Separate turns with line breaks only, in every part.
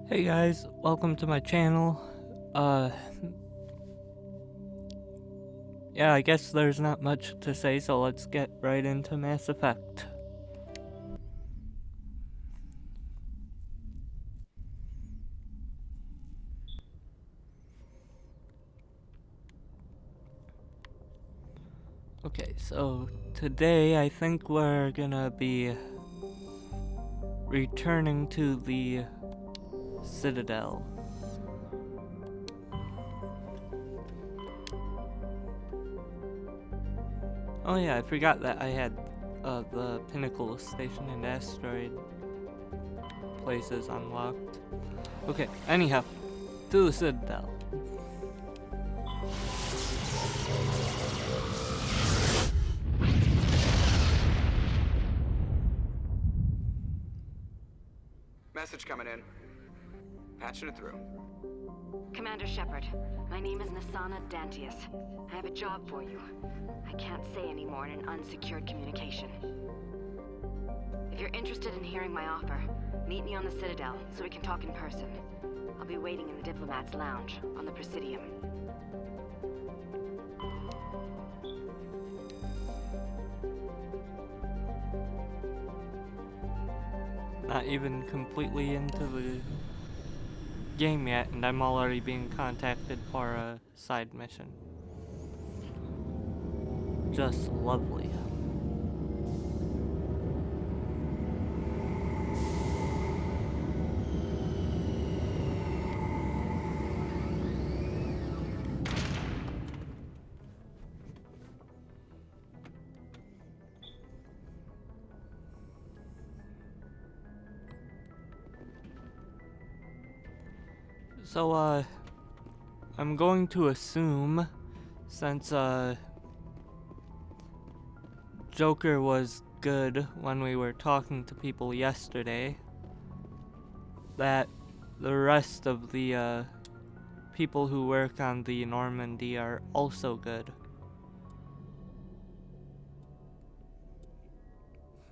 Hey guys, welcome to my channel. Uh, yeah, I guess there's not much to say, so let's get right into Mass Effect. Okay, so today I think we're gonna be returning to the Citadel. Oh yeah, I forgot that I had the Pinnacle Station and Asteroid places unlocked. Okay, anyhow, to the Citadel.
Message coming in. Patching it through.
Commander Shepard, my name is Nasana Dantius. I have a job for you. I can't say any more in an unsecured communication. If you're interested in hearing my offer, meet me on the Citadel so we can talk in person. I'll be waiting in the Diplomat's Lounge on the Presidium.
Not even completely into the game yet, and I'm already being contacted for a side mission. Just lovely. So, I'm going to assume, since, Joker was good when we were talking to people yesterday, that the rest of the, people who work on the Normandy are also good.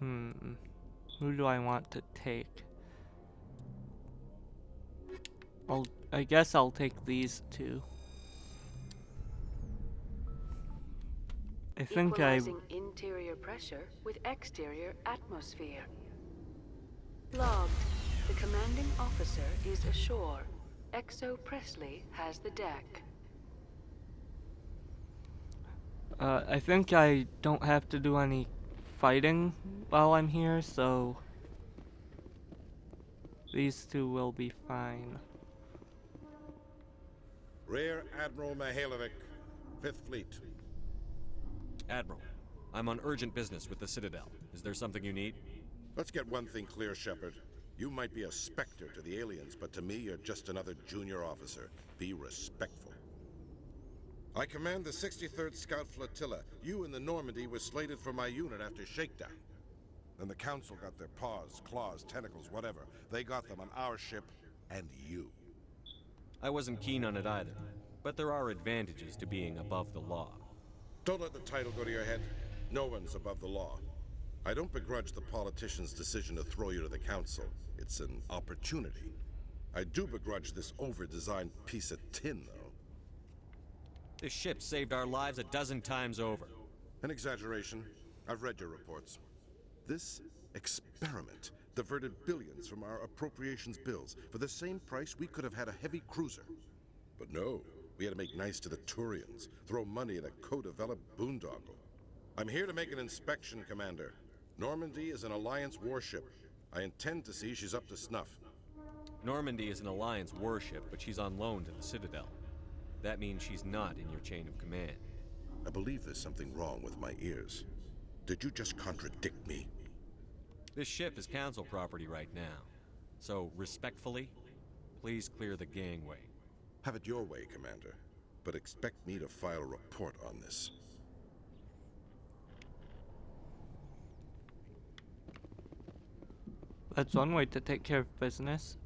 Who do I want to take? I guess I'll take these two. I think
Equalizing interior pressure with exterior atmosphere. Logged. The commanding officer is ashore. Exo Presley has the deck.
I think I don't have to do any fighting while I'm here, so these two will be fine.
Rear Admiral Mihailovic, 5th Fleet.
Admiral, I'm on urgent business with the Citadel. Is there something you need?
Let's get one thing clear, Shepard. You might be a specter to the aliens, but to me, you're just another junior officer. Be respectful. I command the 63rd Scout Flotilla. You and the Normandy were slated for my unit after shakedown. Then the Council got their paws, claws, tentacles, whatever. They got them on our ship, and you.
I wasn't keen on it either, but there are advantages to being above the law.
Don't let the title go to your head. No one's above the law. I don't begrudge the politician's decision to throw you to the Council. It's an opportunity. I do begrudge this over-designed piece of tin, though.
This ship saved our lives a dozen times over.
An exaggeration. I've read your reports. This experiment diverted billions from our appropriations bills. For the same price, we could have had a heavy cruiser. But no, we had to make nice to the Turians, throw money at a co-developed boondoggle. I'm here to make an inspection, Commander. Normandy is an Alliance warship. I intend to see she's up to snuff.
Normandy is an Alliance warship, but she's on loan to the Citadel. That means she's not in your chain of command.
I believe there's something wrong with my ears. Did you just contradict me?
This ship is Council property right now. So, respectfully, please clear the gangway.
Have it your way, Commander. But expect me to file a report on this.
That's one way to take care of business.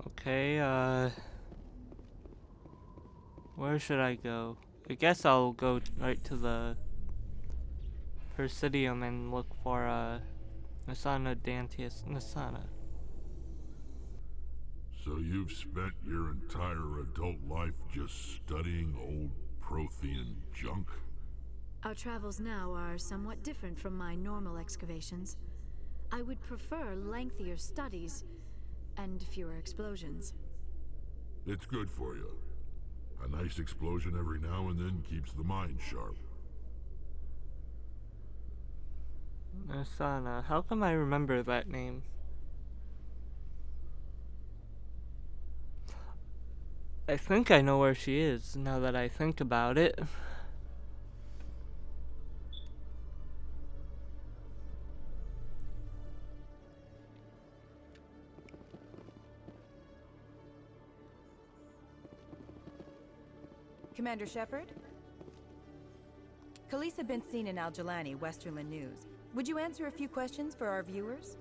Okay, where should I go? I guess I'll go right to the Presidium and look for, Nasana Dantius Nasana.
So you've spent your entire adult life just studying old Prothean junk?
Our travels now are somewhat different from my normal excavations. I would prefer lengthier studies and fewer explosions.
It's good for you. A nice explosion every now and then keeps the mind sharp.
Nasana. How come I remember that name? I think I know where she is, now that I think about it.
Commander Shepard? Khaleesa been seen in Al-Jalani, Westerland News. Would you answer a few questions for our viewers?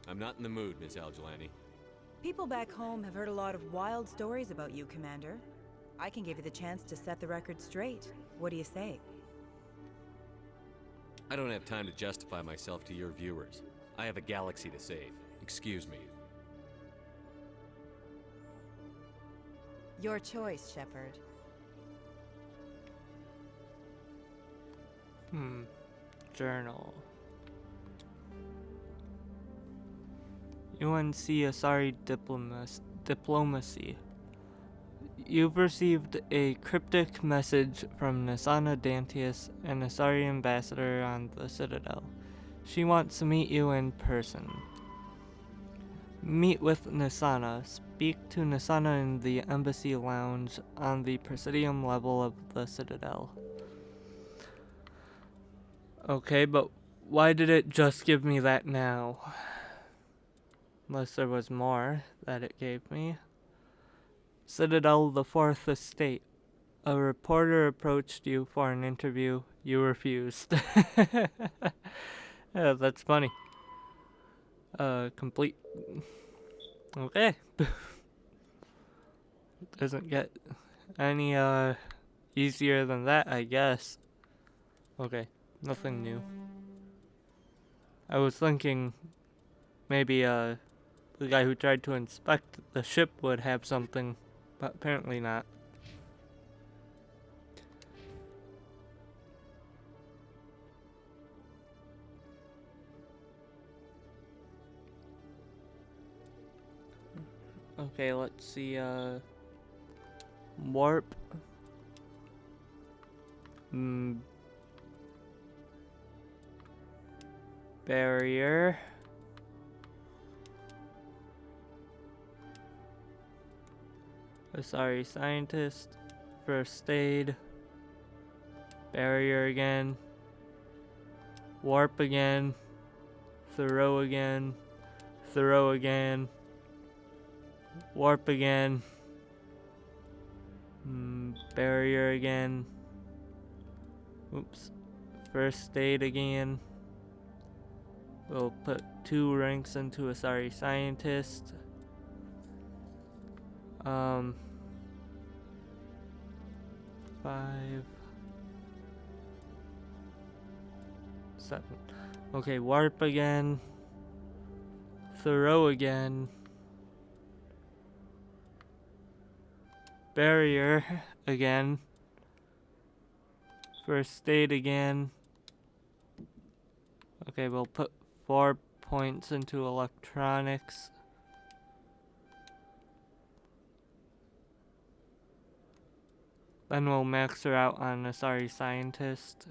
I'm not in the mood, Ms. Al-Jalani.
People back home have heard a lot of wild stories about you, Commander. I can give you the chance to set the record straight. What do you say?
I don't have time to justify myself to your viewers. I have a galaxy to save. Excuse me.
Your choice, Shepard.
Journal. UNC Asari Diplomacy. You've received a cryptic message from Nasana Dantius, an Asari ambassador on the Citadel. She wants to meet you in person. Meet with Nasana. Speak to Nasana in the embassy lounge on the Presidium level of the Citadel. Okay, but why did it just give me that now? Unless there was more that it gave me. Citadel, the Fourth Estate. A reporter approached you for an interview. You refused. Yeah, that's funny. Complete. Okay. Doesn't get any easier than that, I guess. Okay, nothing new. I was thinking maybe the guy who tried to inspect the ship would have something, but apparently not. Okay, let's see, warp. Barrier. Sorry, scientist. First aid. Barrier again. Warp again. Throw again. Throw again. Warp again. Barrier again. Oops. First aid again. We'll put 2 ranks into Asari scientist. 5. Seven. Okay, warp again. Throw again. Barrier again. First aid again. Okay, we'll put 4 points into electronics. Then we'll max her out on Asari scientist.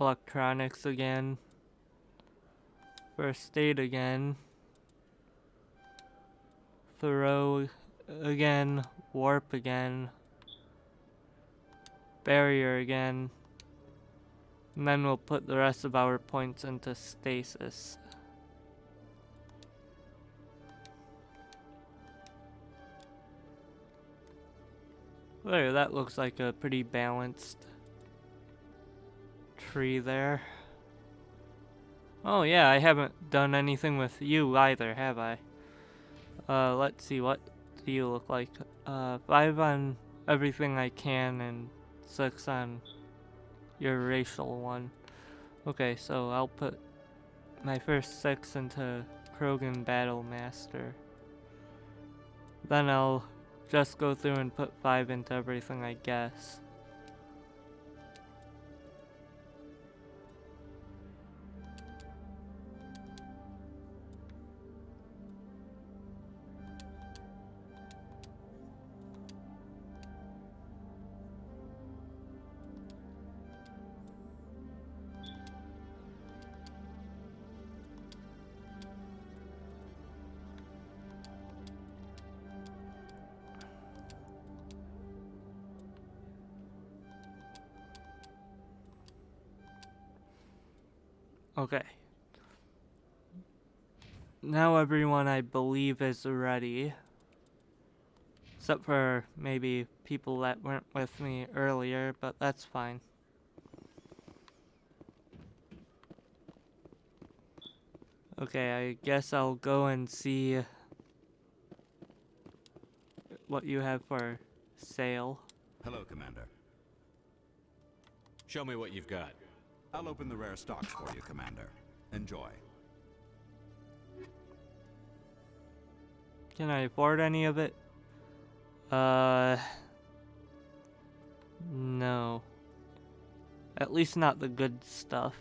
Electronics again. First aid again. Throw again. Warp again. Barrier again. And then we'll put the rest of our points into stasis. There, that looks like a pretty balanced tree there. Oh yeah, I haven't done anything with you either, have I? Let's see, what do you look like? 5 on everything I can and 6 on your racial one. Okay, so I'll put my first 6 into Krogan Battlemaster. Then I'll just go through and put 5 into everything, I guess. Okay. Now everyone, I believe, is ready. Except for maybe people that weren't with me earlier, but that's fine. Okay, I guess I'll go and see what you have for sale.
Hello, Commander.
Show me what you've got.
I'll open the rare stocks for you, Commander. Enjoy.
Can I afford any of it? No. At least not the good stuff.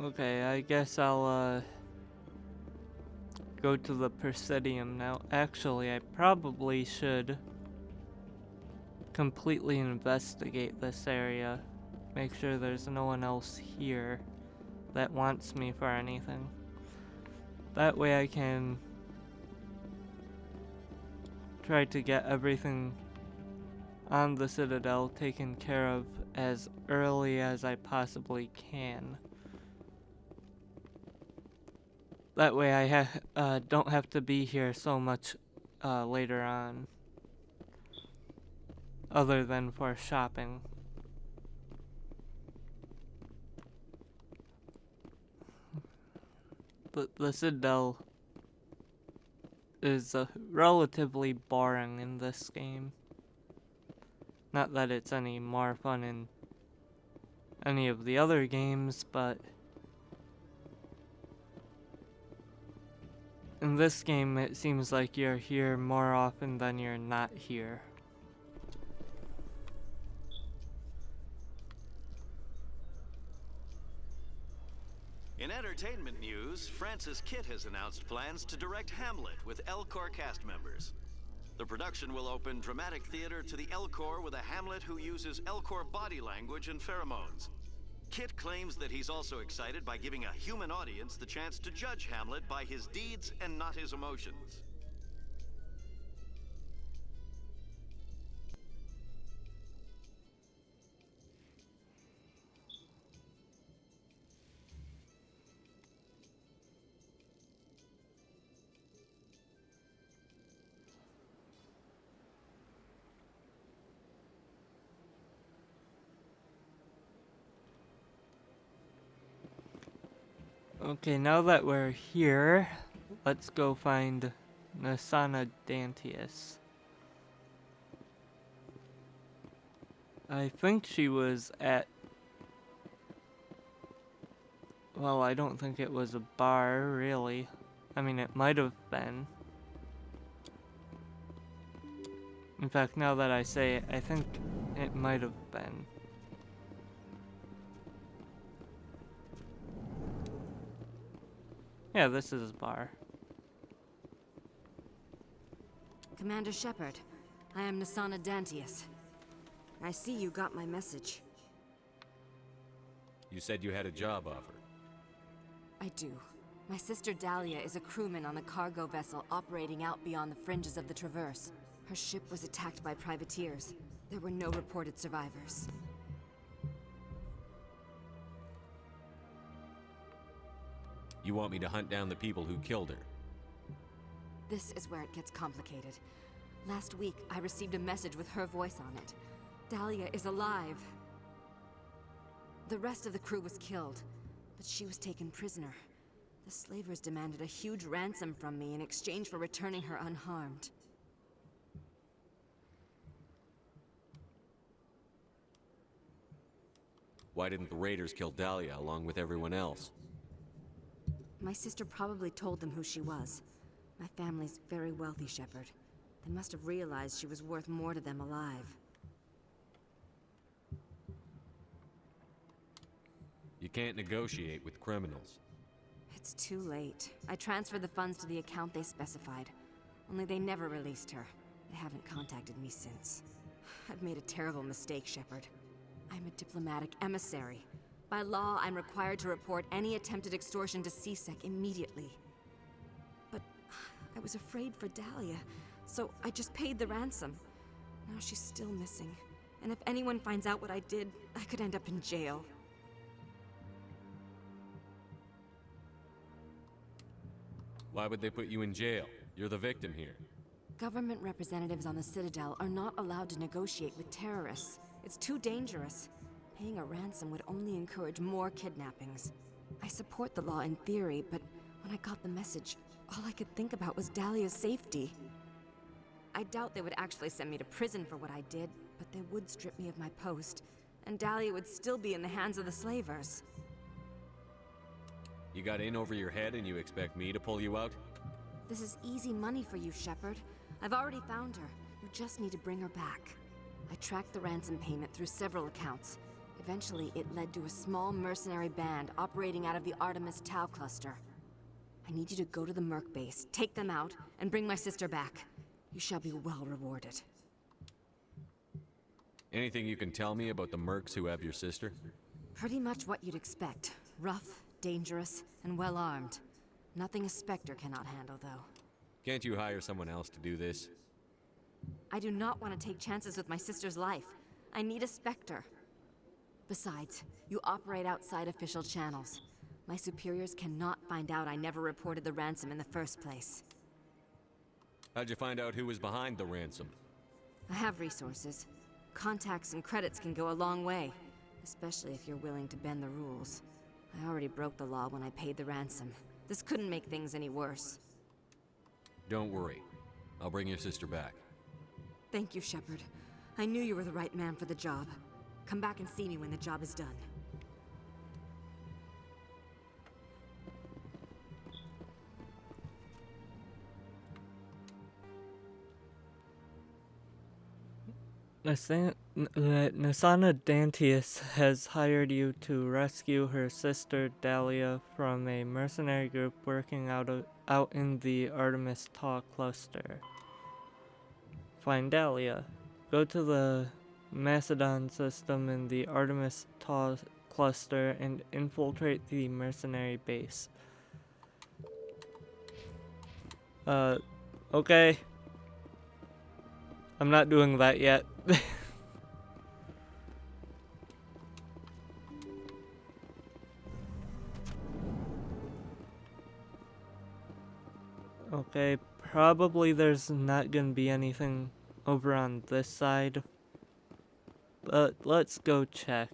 Okay, I guess I'll go to the Presidium now. Actually, I probably should completely investigate this area. Make sure there's no one else here that wants me for anything. That way I can try to get everything on the Citadel taken care of as early as I possibly can. That way I don't have to be here so much later on, other than for shopping. The Citadel is relatively boring in this game. Not that it's any more fun in any of the other games, but in this game, it seems like you're here more often than you're not here.
In entertainment news, Francis Kitt has announced plans to direct Hamlet with El Corps cast members. The production will open dramatic theater to the El Corps with a Hamlet who uses El Corps body language and pheromones. Kitt claims that he's also excited by giving a human audience the chance to judge Hamlet by his deeds and not his emotions.
Okay, now that we're here, let's go find Nasana Dantius. I think she was at... Well, I don't think it was a bar, really. I mean, it might have been. In fact, now that I say it, I think it might have been. Yeah, this is a bar.
Commander Shepard, I am Nasana Dantius. I see you got my message.
You said you had a job offer.
I do. My sister Dahlia is a crewman on a cargo vessel operating out beyond the fringes of the Traverse. Her ship was attacked by privateers. There were no reported survivors.
You want me to hunt down the people who killed her?
This is where it gets complicated. Last week, I received a message with her voice on it. Dahlia is alive. The rest of the crew was killed, but she was taken prisoner. The slavers demanded a huge ransom from me in exchange for returning her unharmed.
Why didn't the raiders kill Dahlia along with everyone else?
My sister probably told them who she was. My family's very wealthy, Shepard. They must have realized she was worth more to them alive.
You can't negotiate with criminals.
It's too late. I transferred the funds to the account they specified. Only they never released her. They haven't contacted me since. I've made a terrible mistake, Shepard. I'm a diplomatic emissary. By law, I'm required to report any attempted extortion to CSEC immediately. But I was afraid for Dahlia, so I just paid the ransom. Now she's still missing. And if anyone finds out what I did, I could end up in jail.
Why would they put you in jail? You're the victim here.
Government representatives on the Citadel are not allowed to negotiate with terrorists. It's too dangerous. Paying a ransom would only encourage more kidnappings. I support the law in theory, but when I got the message, all I could think about was Dahlia's safety. I doubt they would actually send me to prison for what I did, but they would strip me of my post, and Dahlia would still be in the hands of the slavers.
You got in over your head and you expect me to pull you out?
This is easy money for you, Shepard. I've already found her. You just need to bring her back. I tracked the ransom payment through several accounts. Eventually, it led to a small mercenary band operating out of the Artemis Tau cluster. I need you to go to the Merc base, take them out, and bring my sister back. You shall be well rewarded.
Anything you can tell me about the mercs who have your sister?
Pretty much what you'd expect. Rough, dangerous, and well-armed. Nothing a Spectre cannot handle, though.
Can't you hire someone else to do this?
I do not want to take chances with my sister's life. I need a Spectre. Besides, you operate outside official channels. My superiors cannot find out I never reported the ransom in the first place.
How'd you find out who was behind the ransom?
I have resources. Contacts and credits can go a long way, especially if you're willing to bend the rules. I already broke the law when I paid the ransom. This couldn't make things any worse.
Don't worry. I'll bring your sister back.
Thank you, Shepard. I knew you were the right man for the job. Come back and see me when the job is done.
Nasana Dantius has hired you to rescue her sister Dahlia from a mercenary group working out in the Artemis Tau cluster. Find Dahlia. Go to the Macedon system in the Artemis Tau cluster and infiltrate the mercenary base. Okay. I'm not doing that yet. Okay, probably there's not gonna be anything over on this side, but let's go check.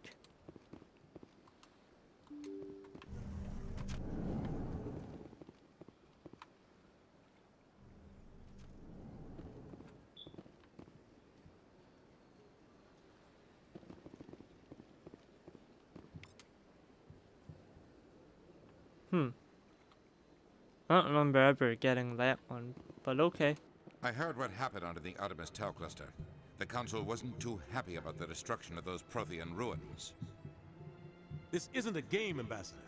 I don't remember ever getting that one, but okay.
I heard what happened under the Artemis Tau cluster. The Council wasn't too happy about the destruction of those Prothean ruins.
This isn't a game, Ambassador.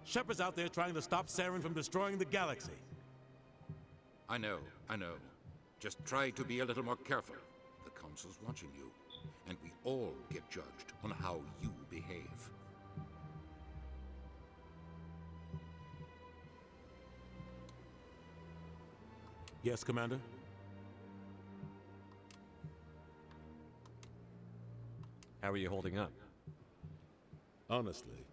Shepard's out there trying to stop Saren from destroying the galaxy.
I know. Just try to be a little more careful. The Council's watching you, and we all get judged on how you behave.
Yes, Commander?
How are you holding up?
Honestly,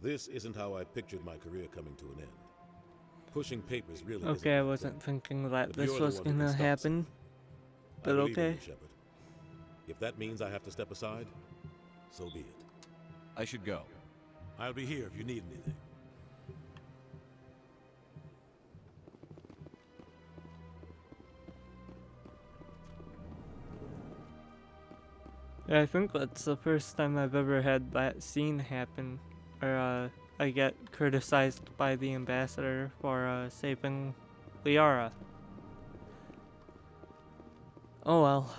this isn't how I pictured my career coming to an end. Pushing papers really isn't
Okay, I
my
wasn't
thing.
thinking that
But
this
you're the
was
one who can
gonna
stop
happen.
Sam.
But
I believe in
okay.
you, Shepard. If that means I have to step aside, so be it.
I should go.
I'll be here if you need anything.
Yeah, I think that's the first time I've ever had that scene happen. Or, I get criticized by the ambassador for, saving Liara. Oh well.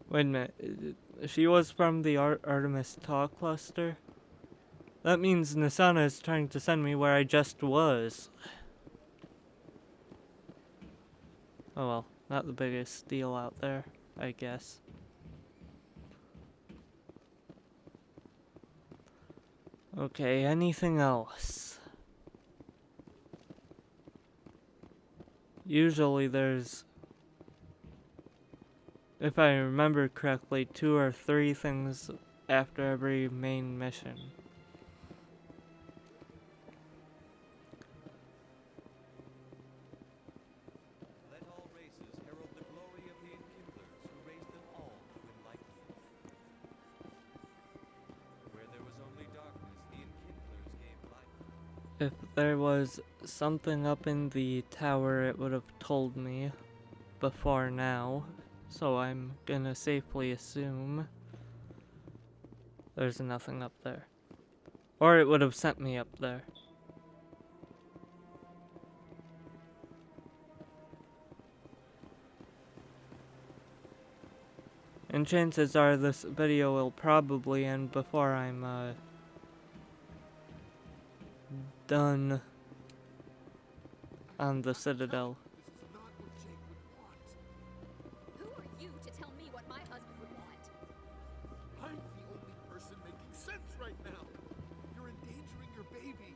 Wait a minute. She was from the Artemis Taw cluster? That means Nasana is trying to send me where I just was. Oh well, not the biggest deal out there, I guess. Okay, anything else? Usually there's, if I remember correctly, 2 or 3 things after every main mission.
Let all races herald the glory of the enkindlers who raised them all to enlightenment. Where there was only darkness, the enkindlers gave light.
If there was something up in the tower, it would have told me before now. So I'm gonna safely assume there's nothing up there. Or it would have sent me up there. And chances are this video will probably end before I'm done on the Citadel.
Who are you to tell me what my husband would want?
I'm the only person making sense right now. You're endangering your baby.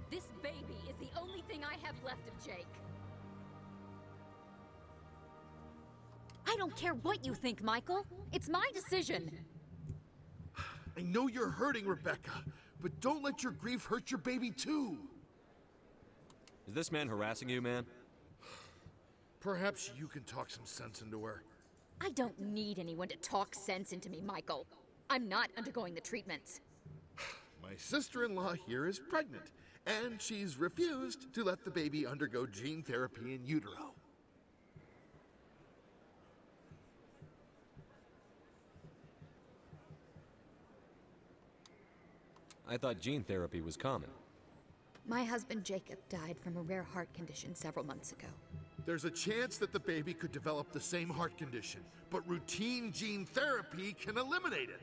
This baby is the only thing I have left of Jake. I don't care what you think, Michael. It's my decision.
I know you're hurting, Rebecca, but don't let your grief hurt your baby too.
Is this man harassing you, man?
Perhaps you can talk some sense into her.
I don't need anyone to talk sense into me, Michael. I'm not undergoing the treatments.
My sister-in-law here is pregnant, and she's refused to let the baby undergo gene therapy in utero.
I thought gene therapy was common.
My husband Jacob died from a rare heart condition several months ago.
There's a chance that the baby could develop the same heart condition, but routine gene therapy can eliminate it.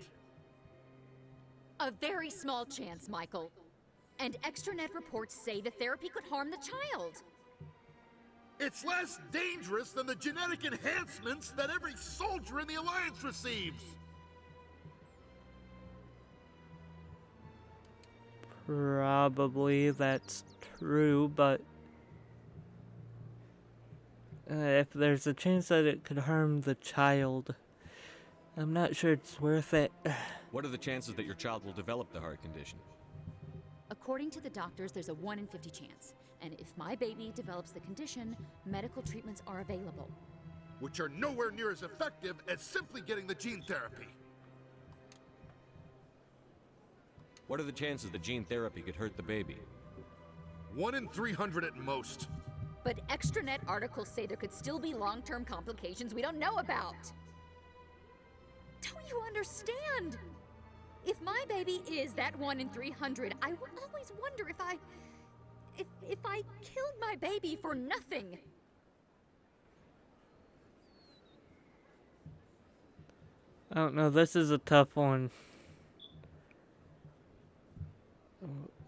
A very small chance, Michael. And extranet reports say the therapy could harm the child.
It's less dangerous than the genetic enhancements that every soldier in the Alliance receives.
Probably that's true, but if there's a chance that it could harm the child, I'm not sure it's worth it.
What are the chances that your child will develop the heart condition?
According to the doctors, there's a 1 in 50 chance. And if my baby develops the condition, medical treatments are available.
Which are nowhere near as effective as simply getting the gene therapy.
What are the chances that gene therapy could hurt the baby?
1 in 300 at most.
But extranet articles say there could still be long-term complications we don't know about. Don't you understand? If my baby is that 1 in 300, I will always wonder if I killed my baby for nothing.
I don't know, this is a tough one.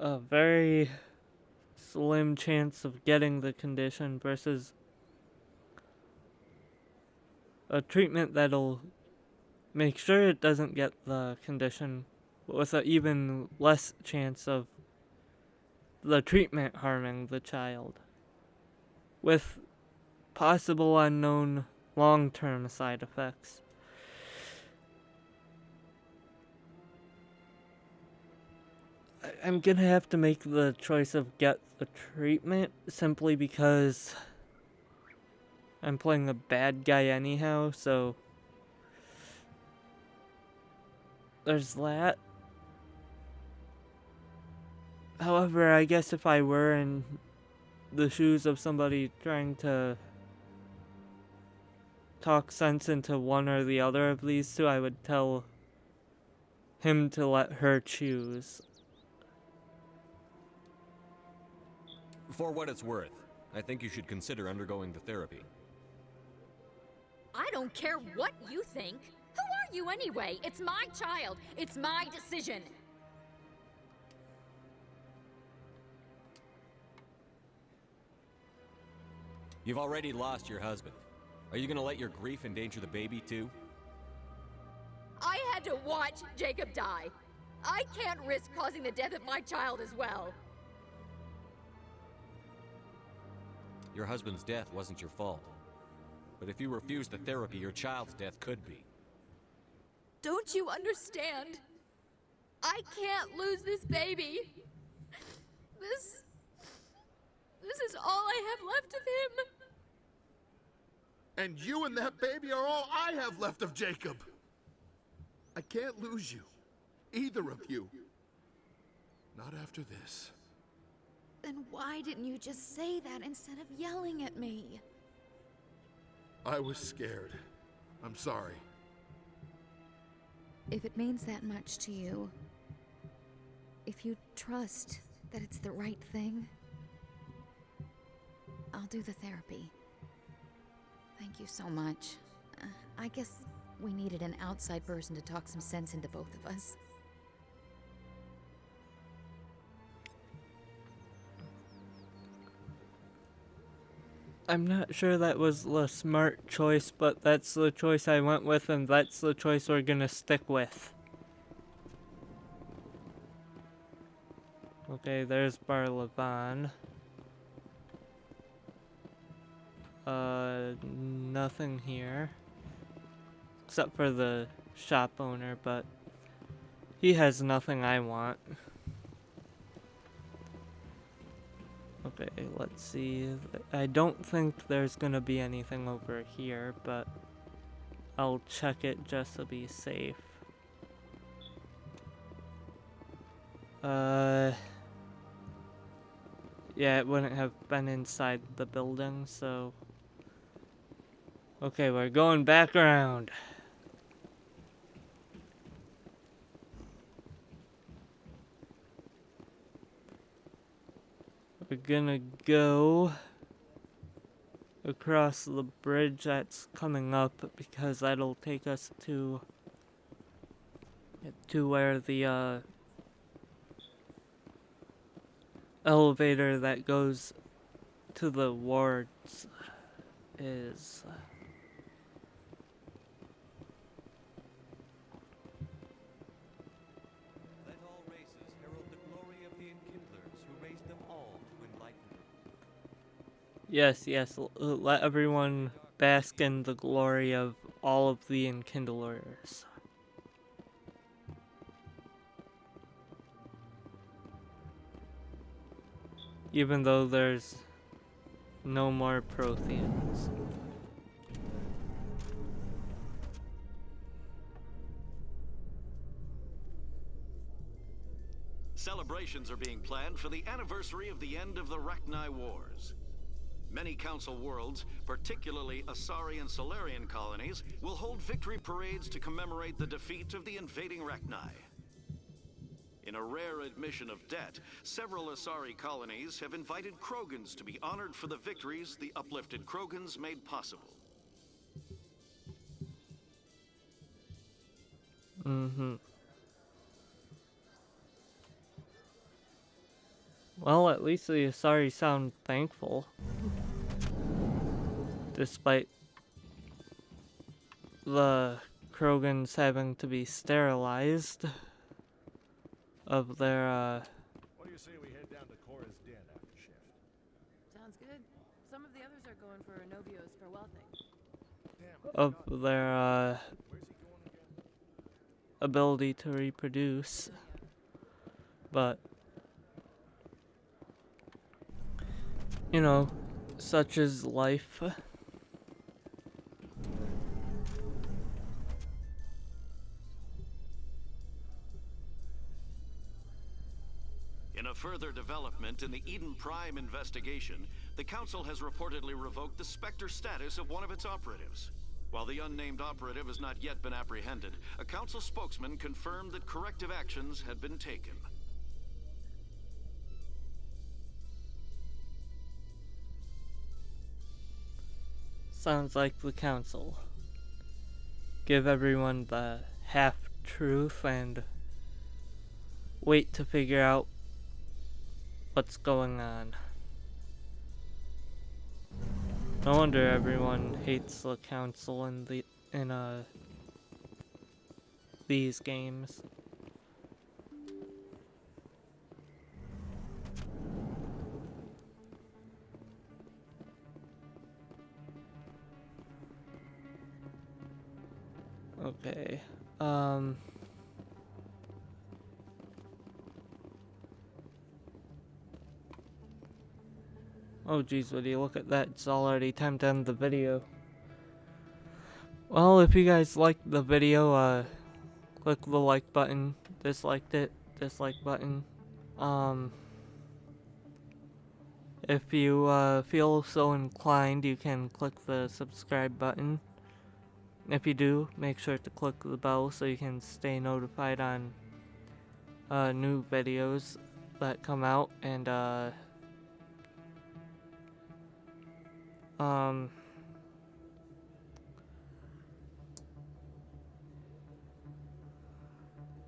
A very slim chance of getting the condition versus a treatment that'll make sure it doesn't get the condition, but with an even less chance of the treatment harming the child. With possible unknown long-term side effects. I'm gonna have to make the choice of get the treatment simply because I'm playing a bad guy anyhow, so there's that. However, I guess if I were in the shoes of somebody trying to talk sense into one or the other of these two, I would tell him to let her choose.
For what it's worth, I think you should consider undergoing the therapy.
I don't care what you think. Who are you anyway? It's my child. It's my decision.
You've already lost your husband. Are you gonna let your grief endanger the baby too?
I had to watch Jacob die. I can't risk causing the death of my child as well.
Your husband's death wasn't your fault. But if you refuse the therapy, your child's death could be.
Don't you understand? I can't lose this baby. This is all I have left of him.
And you and that baby are all I have left of Jacob. I can't lose you. Either of you. Not after this.
Then why didn't you just say that instead of yelling at me?
I was scared. I'm sorry.
If it means that much to you, if you trust that it's the right thing, I'll do the therapy. Thank you so much. I guess we needed an outside person to talk some sense into both of us.
I'm not sure that was the smart choice, but that's the choice I went with, and that's the choice we're gonna stick with. Okay, there's Bar Levon. Nothing here. Except for the shop owner, but he has nothing I want. Okay, let's see. I don't think there's gonna be anything over here, but I'll check it just to be safe. Yeah, it wouldn't have been inside the building, so... Okay, we're going back around. We're gonna go across the bridge that's coming up because that'll take us to where the elevator that goes to the wards is.
Let all races herald the glory of the Enkindlers who raised them all to enlightenment.
Yes, let everyone bask in the glory of all of the Enkindlers. Even though there's no more Protheans.
Celebrations are being planned for the anniversary of the end of the Rachni Wars. Many Council worlds, particularly Asari and Solarian colonies, will hold victory parades to commemorate the defeat of the invading Rachni. In a rare admission of debt, several Asari colonies have invited Krogans to be honored for the victories the uplifted Krogans made possible.
Well, at least the Asari sound thankful. Despite the Krogans having to be sterilized of their,
What do you say we head down to Cora's den after shift?
Sounds good. Some of the others are going for Novios for wealthing.
of their ability to reproduce, but you know, such is life.
In a further development in the Eden Prime investigation, the Council has reportedly revoked the Spectre status of one of its operatives. While the unnamed operative has not yet been apprehended, a Council spokesman confirmed that corrective actions had been taken.
Sounds like the Council. Give everyone the half-truth and wait to figure out what's going on. No wonder everyone hates the Council in these games. Okay. Oh geez, would you look at that? It's already time to end the video. Well, if you guys liked the video, click the like button. Disliked it, dislike button. If you feel so inclined, you can click the subscribe button. If you do, make sure to click the bell so you can stay notified on new videos that come out. And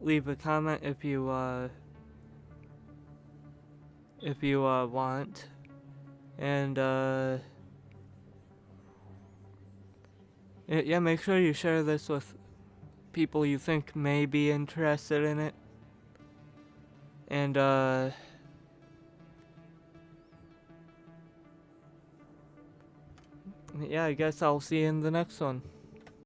leave a comment if you want. And yeah, make sure you share this with people you think may be interested in it. And yeah, I guess I'll see you in the next one.